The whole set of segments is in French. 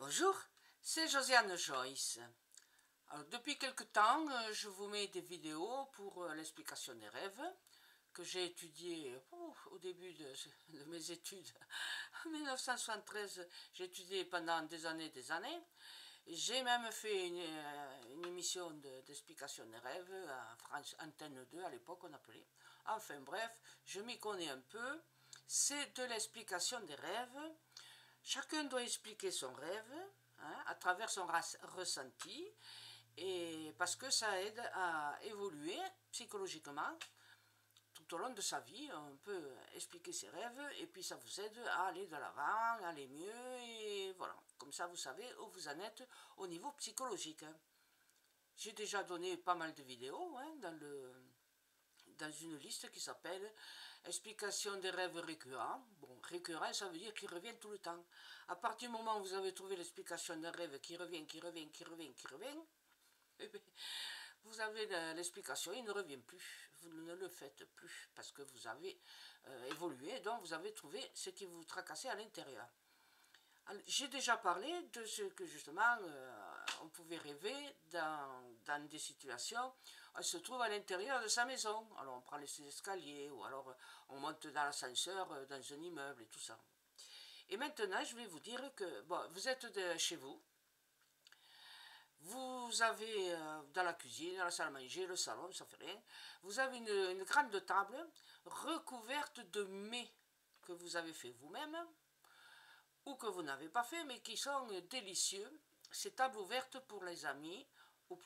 Bonjour, c'est Josiane Joyce. Alors, depuis quelque temps, je vous mets des vidéos pour l'explication des rêves que j'ai étudié au début de mes études. En 1973, j'ai étudié pendant des années. J'ai même fait une émission d'explication des rêves à France Antenne 2, à l'époque on appelait. Enfin bref, je m'y connais un peu. C'est de l'explication des rêves. Chacun doit expliquer son rêve à travers son ressenti, et parce que ça aide à évoluer psychologiquement tout au long de sa vie. On peut expliquer ses rêves et puis ça vous aide à aller de l'avant, à aller mieux, et voilà. Comme ça vous savez où vous en êtes au niveau psychologique. J'ai déjà donné pas mal de vidéos dans une liste qui s'appelle Explication des rêves récurrents. Bon, récurrent, ça veut dire qu'ils reviennent tout le temps. À partir du moment où vous avez trouvé l'explication d'un rêve qui revient, eh bien, vous avez l'explication, il ne revient plus. Vous ne le faites plus parce que vous avez évolué, donc vous avez trouvé ce qui vous tracassait à l'intérieur. J'ai déjà parlé de ce que justement on pouvait rêver dans des situations. On se trouve à l'intérieur de sa maison, alors on prend les escaliers ou alors on monte dans l'ascenseur dans un immeuble et tout ça. Et maintenant je vais vous dire que bon, vous êtes chez vous, vous avez dans la cuisine, dans la salle à manger, le salon, ça fait rien, vous avez une grande table recouverte de mets que vous avez fait vous-même, ou que vous n'avez pas fait, mais qui sont délicieux. C'est table ouverte pour les amis ou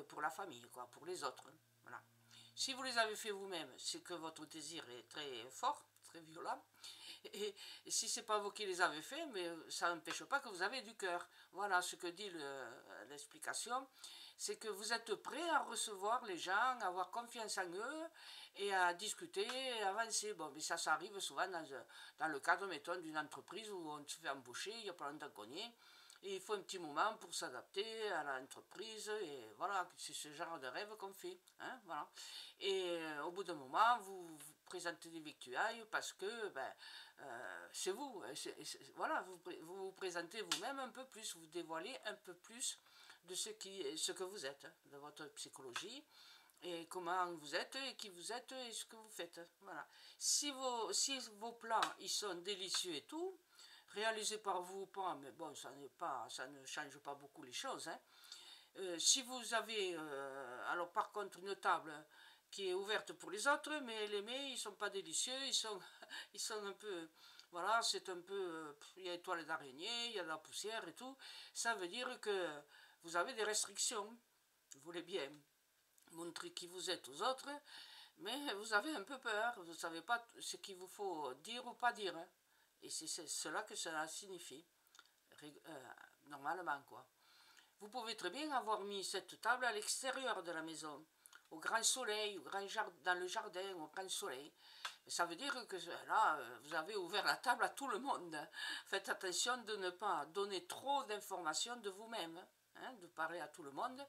pour la famille, quoi, pour les autres. Voilà. Si vous les avez fait vous-même, c'est que votre désir est très fort, très violent. Et si ce n'est pas vous qui les avez fait, mais ça n'empêche pas que vous avez du cœur. Voilà ce que dit l'explication. C'est que vous êtes prêt à recevoir les gens, à avoir confiance en eux et à discuter et avancer. Bon, mais ça arrive souvent dans le cadre, mettons, d'une entreprise où on se fait embaucher, il n'y a pas longtemps qu'on y est. Et il faut un petit moment pour s'adapter à l'entreprise, et voilà, c'est ce genre de rêve qu'on fait. Hein, voilà. Et au bout d'un moment, vous présentez des victuailles parce que c'est vous. Voilà, vous vous présentez vous-même un peu plus, vous dévoilez un peu plus de ce que vous êtes, de votre psychologie, et comment vous êtes, et qui vous êtes, et ce que vous faites. Voilà. Si vos plans, ils sont délicieux et tout, réalisé par vous ou pas, mais bon, ça ne change pas beaucoup les choses. Hein. Si vous avez, alors par contre, une table qui est ouverte pour les autres, mais les mets, ils ne sont pas délicieux, ils sont un peu, voilà, c'est un peu, il y a des toiles d'araignée, il y a de la poussière et tout, ça veut dire que vous avez des restrictions. Vous voulez bien montrer qui vous êtes aux autres, mais vous avez un peu peur, vous ne savez pas ce qu'il vous faut dire ou pas dire. Hein. Et c'est cela que cela signifie, normalement, quoi. Vous pouvez très bien avoir mis cette table à l'extérieur de la maison, au grand soleil, dans le jardin, au grand soleil. Ça veut dire que là, vous avez ouvert la table à tout le monde. Faites attention de ne pas donner trop d'informations de vous-même, hein, de parler à tout le monde.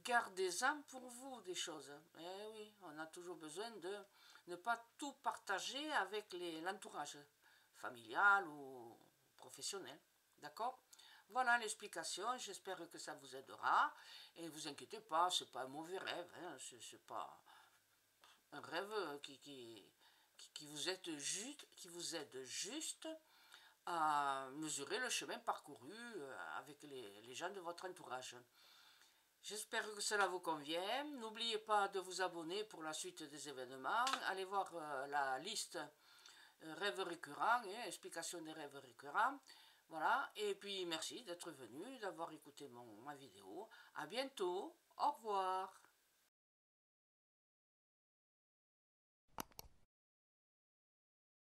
Gardez-en pour vous des choses. Eh oui, on a toujours besoin de ne pas tout partager avec l'entourage familial ou professionnel. D'accord? Voilà l'explication, j'espère que ça vous aidera. Et ne vous inquiétez pas, ce n'est pas un mauvais rêve, hein, c'est pas un rêve qui vous aide juste à mesurer le chemin parcouru avec les gens de votre entourage. J'espère que cela vous convient. N'oubliez pas de vous abonner pour la suite des événements. Allez voir la liste rêves récurrents, explication des rêves récurrents. Voilà, et puis merci d'être venu, d'avoir écouté ma vidéo. À bientôt, au revoir.